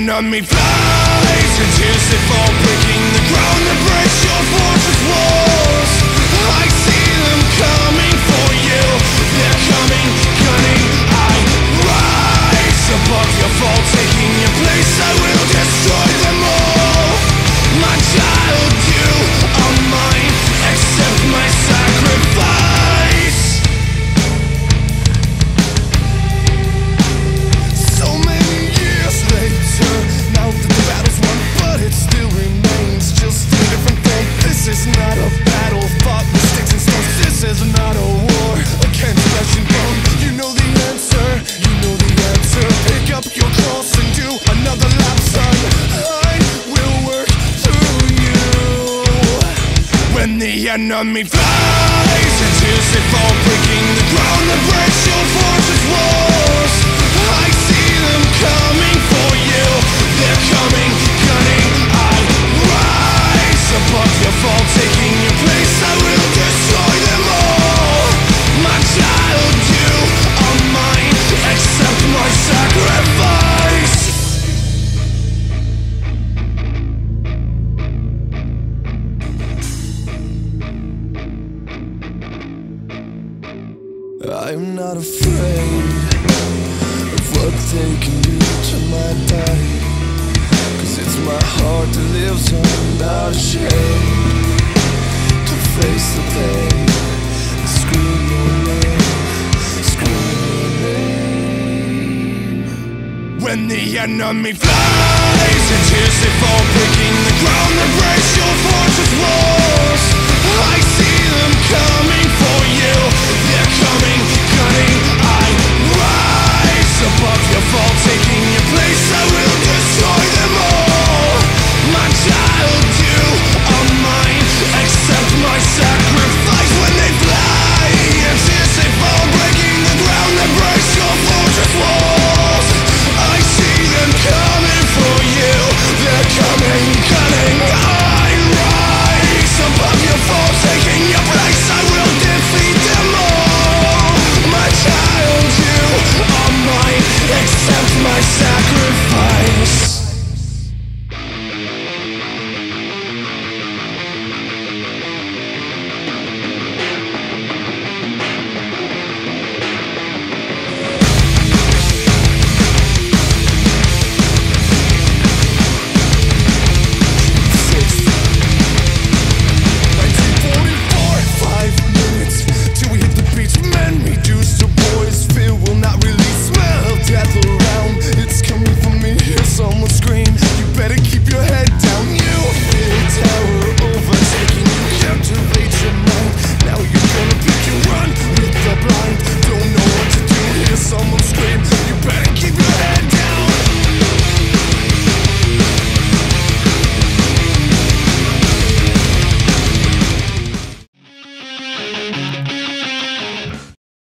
enemy flies and tears they fall, breaking the ground that breaks your fortress walls. I see them coming for you, they're coming, cunning. I rise above your fall, taking your place. I will destroy them all. My child, you are mine, accept my sacrifice. So many years later, now that the battle's won, but it still remains just a different thing. This is not a battle fought with sticks and stones. This is not a war against flesh and bone. You know the answer, you know the answer. Pick up your cross and do another lap, son. I will work through you. When the enemy flies and tears they fall, breaking the ground that breaks your fortress walls. I see them coming for you, they're coming, cunning. I rise above your fall, taking your place. I will destroy them all. My child, you are mine, accept my sacrifice. I'm not afraid of what they can do to my body, 'cause it's my heart that lives on, not ashamed to face the pain, scream your name, scream your name. When the enemy flies and tears they fall, breaking the ground that breaks your fortress walls.